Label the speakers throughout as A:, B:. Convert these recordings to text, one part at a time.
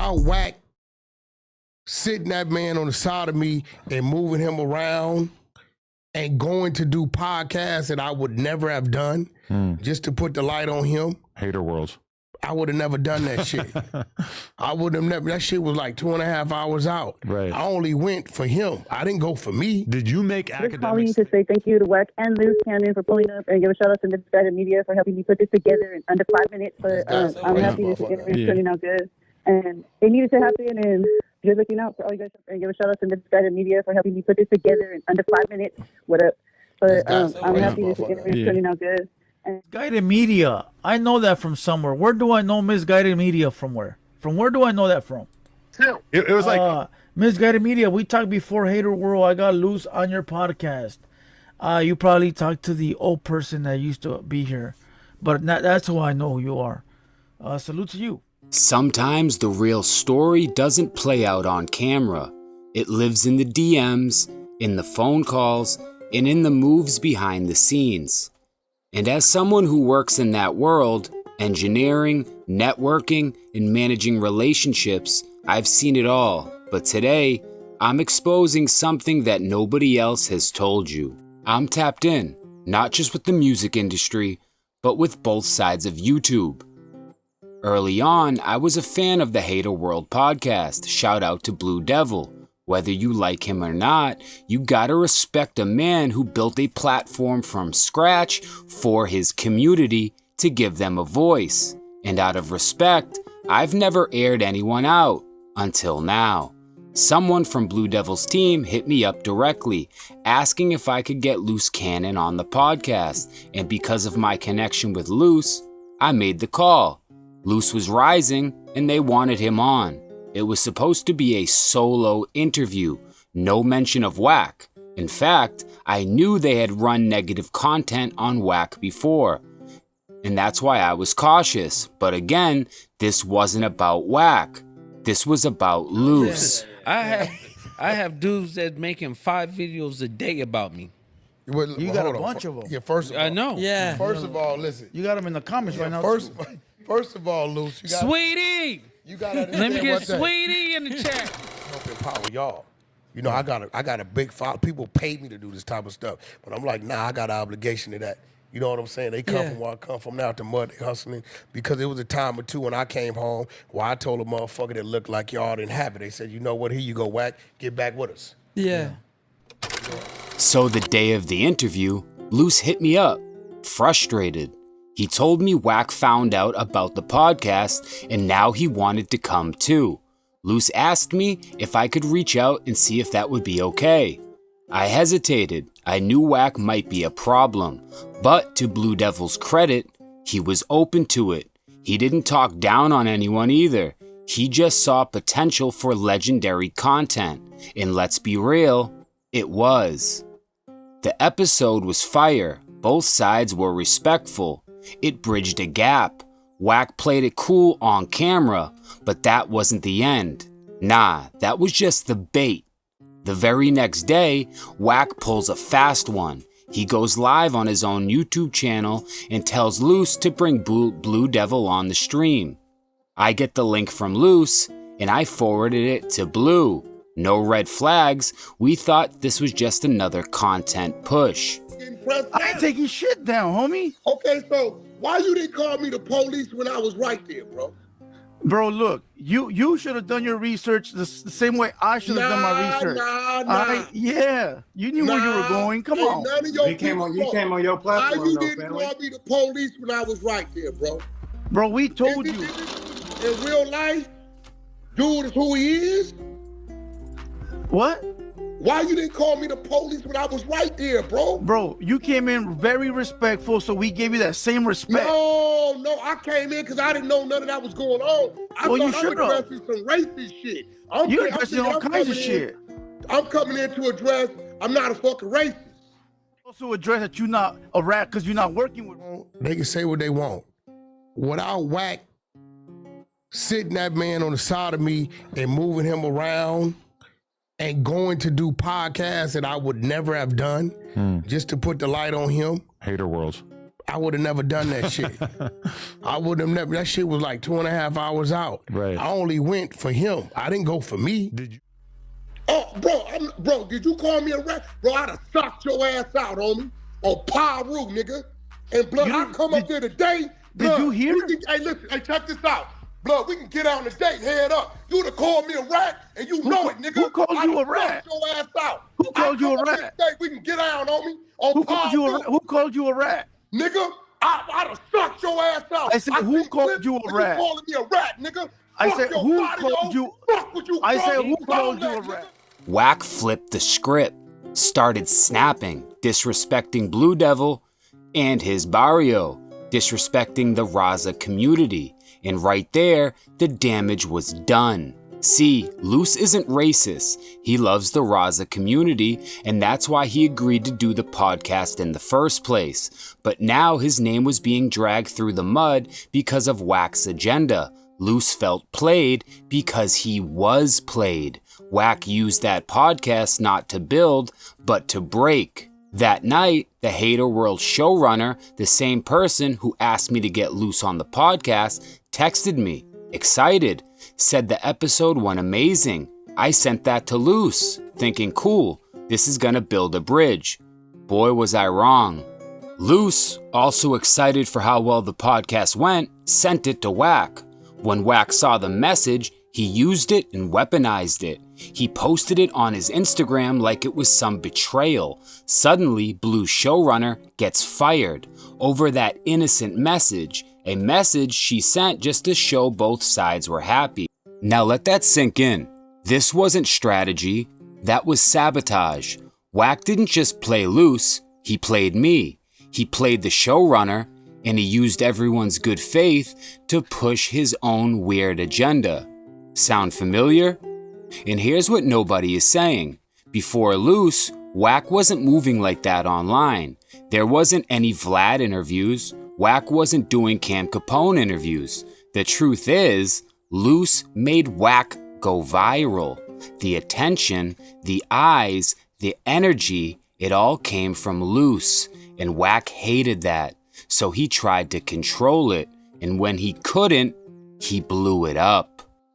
A: without WACK sitting that man on the side of me and moving him around and going to do podcasts that I would never have done just to put the light on him.
B: Hater worlds.
A: I would have never done that shit. I would have never. That shit was like 2.5 hours out.
B: Right.
A: I only went for him. I didn't go for me.
B: Did you make
C: Just calling to say thank you to WACK and LUCE Cannon for pulling up, and give a shout out to Misguided Media for helping me put this together in under 5 minutes. But I'm happy this is turning out good, and it needed to happen. And you're looking out for all you guys. And give a shout out to Misguided Media for helping me put this together in under 5 minutes. What up? But I'm happy this is turning out good.
D: Misguided Media. I know that from somewhere. Where do I know Misguided Media from where? From where do I know that from?
B: It was like
D: Misguided Media. We talked before Hater World. I got LUCE on your podcast. You probably talked to the old person that used to be here. But that's who I know who you are. Salute to you.
E: Sometimes the real story doesn't play out on camera. It lives in the DMs, in the phone calls, and in the moves behind the scenes. And as someone who works in that world, engineering, networking, and managing relationships, I've seen it all. But today, I'm exposing something that nobody else has told you. I'm tapped in, not just with the music industry, but with both sides of YouTube. Early on, I was a fan of the Hater World podcast. Shout out to Blue Devil. Whether you like him or not, you gotta respect a man who built a platform from scratch for his community to give them a voice. And out of respect, I've never aired anyone out until now. Someone from Blue Devil's team hit me up directly, asking if I could get LUCE Cannon on the podcast. And because of my connection with LUCE, I made the call. LUCE was rising and they wanted him on. It was supposed to be a solo interview, no mention of WACK. In fact, I knew they had run negative content on WACK before, and that's why I was cautious. But again, this wasn't about WACK. This was about LUCE.
F: I have dudes that making 5 videos a day about me.
A: Well,
D: You got a bunch of them.
A: Yeah, first of all.
F: I know.
D: Yeah.
A: First of all, listen.
D: You got them in the comments right now.
A: First of all, LUCE, you got
F: Sweetie!
A: You gotta
F: Let
A: understand
F: me get
A: one thing.
F: Sweetie in the chat.
A: Help empower y'all. You know, I got a big file. People pay me to do this type of stuff, but I'm like, nah, I got an obligation to that. You know what I'm saying? They come from where I come from now, out the mud, they hustling. Because it was a time or two when I came home where I told a motherfucker that looked like y'all didn't have it. They said, you know what? Here you go, WACK. Get back with us.
D: Yeah.
E: So the day of the interview, LUCE hit me up, frustrated. He told me WACK found out about the podcast and now he wanted to come too. LUCE asked me if I could reach out and see if that would be okay. I hesitated. I knew WACK might be a problem, but to Blue Devil's credit, he was open to it. He didn't talk down on anyone either. He just saw potential for legendary content, and let's be real, it was. The episode was fire. Both sides were respectful. It bridged a gap. WACK played it cool on camera, but that wasn't the end. Nah, that was just the bait. The very next day, WACK pulls a fast one. He goes live on his own YouTube channel and tells LUCE to bring Blue Devil on the stream. I get the link from LUCE and I forwarded it to Blue. No red flags. We thought this was just another content push.
D: I ain't taking shit down, homie.
A: Okay, so why you didn't call me the police when I was right there, bro?
D: Bro, look, you should have done your research the same way I should have done my research. Yeah, you knew where you were going. Come on.
A: None of your
G: You came on your platform.
A: Why you didn't call me the police when I was right there, bro?
D: Bro, we told you.
A: In real life, dude is who he is.
D: What?
A: Why you didn't call me the police when I was right there, bro?
D: Bro, you came in very respectful, so we gave you that same respect.
A: No, I came in because I didn't know none of that was going on. I
D: Well, you
A: thought I
D: should
A: was
D: have.
A: addressing some racist shit.
D: You addressing all kinds of shit.
A: I'm coming in to address, I'm not a fucking racist.
D: Also address that you're not a rat because you're not working with.
A: They can say what they want. Without WACK sitting that man on the side of me and moving him around and going to do podcasts that I would never have done just to put the light on him.
B: Hater worlds.
A: I would have never done that shit. I would have never. That shit was like 2.5 hours out.
B: Right.
A: I only went for him. I didn't go for me.
B: Did you?
H: Oh, bro, did you call me a rat? Bro, I'd have socked your ass out, homie. On Pyru, nigga. And blood, I come up there today. Blood,
D: did you hear?
H: Hey, listen, hey, check this out. Blood, we can get out on the date, head up. You'd have called me a rat, and you know it, nigga.
D: Who called you a rat?
H: Your ass out.
D: Who called you a rat?
H: We can get out, homie. On
D: Who called you a rat?
H: Nigga, I'd have sucked your ass out.
D: I said, who called you a rat?
H: You calling me a rat, nigga.
D: I
H: Fuck
D: said,
H: your
D: who
H: body,
D: called
H: yo.
D: you?
H: Fuck what you
D: I said,
H: called
D: who
H: me,
D: called you a
H: nigga.
D: rat?
E: WACK flipped the script, started snapping, disrespecting Blue Devil and his barrio, disrespecting the Raza community. And right there, the damage was done. See, LUCE isn't racist. He loves the Raza community, and that's why he agreed to do the podcast in the first place. But now his name was being dragged through the mud because of WACK's agenda. LUCE felt played because he was played. WACK used that podcast not to build, but to break. That night, the Hater World showrunner, the same person who asked me to get LUCE on the podcast, texted me, excited, said the episode went amazing. I sent that to LUCE, thinking, cool, this is gonna build a bridge. Boy, was I wrong. LUCE, also excited for how well the podcast went, sent it to WACK. When WACK saw the message, he used it and weaponized it. He posted it on his Instagram like it was some betrayal. Suddenly, Blue showrunner gets fired over that innocent message, a message she sent just to show both sides were happy. Now let that sink in. This wasn't strategy, that was sabotage. WACK didn't just play LUCE, he played me. He played the showrunner, and he used everyone's good faith to push his own weird agenda. Sound familiar? And here's what nobody is saying. Before LUCE, WACK wasn't moving like that online. There wasn't any Vlad interviews. WACK wasn't doing Cam Capone interviews. The truth is, LUCE made WACK go viral. The attention, the eyes, the energy, it all came from LUCE. And WACK hated that. So he tried to control it. And when he couldn't, he blew it up.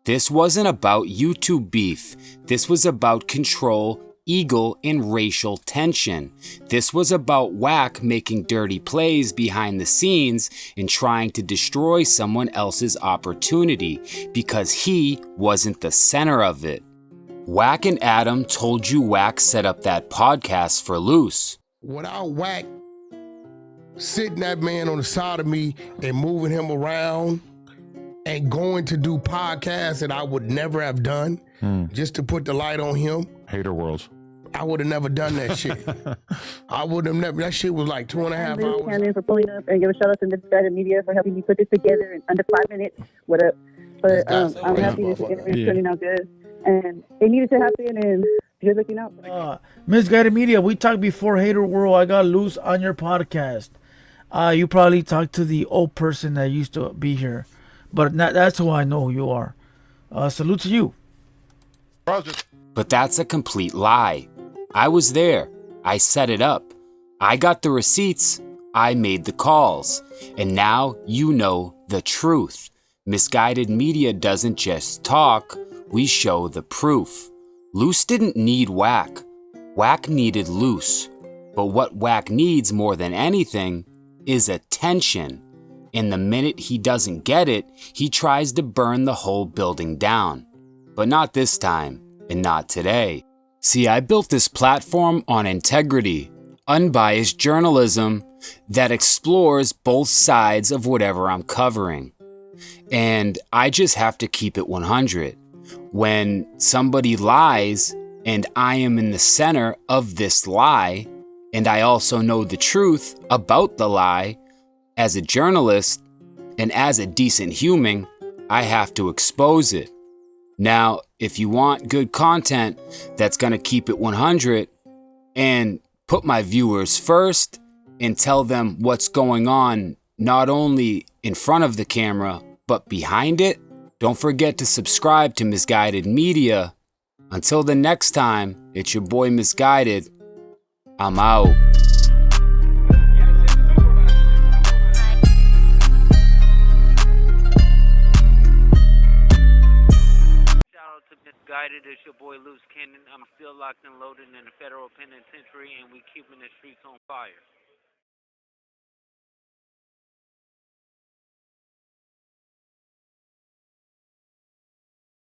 E: This wasn't about YouTube beef. This was about control, ego, and racial tension. This was about WACK making dirty plays behind the scenes and trying to destroy someone else's opportunity because he wasn't the center of it. WACK and Adam told you WACK set up that podcast for LUCE.
A: Without WACK sitting that man on the side of me and moving him around and going to do podcasts that I would never have done just to put the light on him.
B: Hater world.
A: I would have never done that shit. I would have never. That shit was like 2.5 hours.
C: Canyon for pulling up and give a shout out to Misguided Media for helping me put this together in under 5 minutes. What up? But I'm happy this interview is turning out good. And it needed to happen, and you're looking out.
D: Misguided Media, we talked before Hater World. I got LUCE on your podcast. You probably talked to the old person that used to be here. But that's who I know who you are. Salute to you.
E: But that's a complete lie. I was there. I set it up. I got the receipts. I made the calls. And now you know the truth. Misguided Media doesn't just talk. We show the proof. LUCE didn't need WACK. WACK needed LUCE. But what WACK needs more than anything is attention. And the minute he doesn't get it, he tries to burn the whole building down. But not this time, and not today. See, I built this platform on integrity, unbiased journalism that explores both sides of whatever I'm covering. And I just have to keep it 100. When somebody lies, and I am in the center of this lie, and I also know the truth about the lie, as a journalist and as a decent human, I have to expose it. Now, if you want good content that's going to keep it 100 and put my viewers first and tell them what's going on not only in front of the camera but behind it, don't forget to subscribe to Misguided Media. Until the next time, it's your boy Misguided. I'm out.
I: this your boy Loose Cannon. I'm still locked and loaded in the federal penitentiary, and we keeping the streets on fire.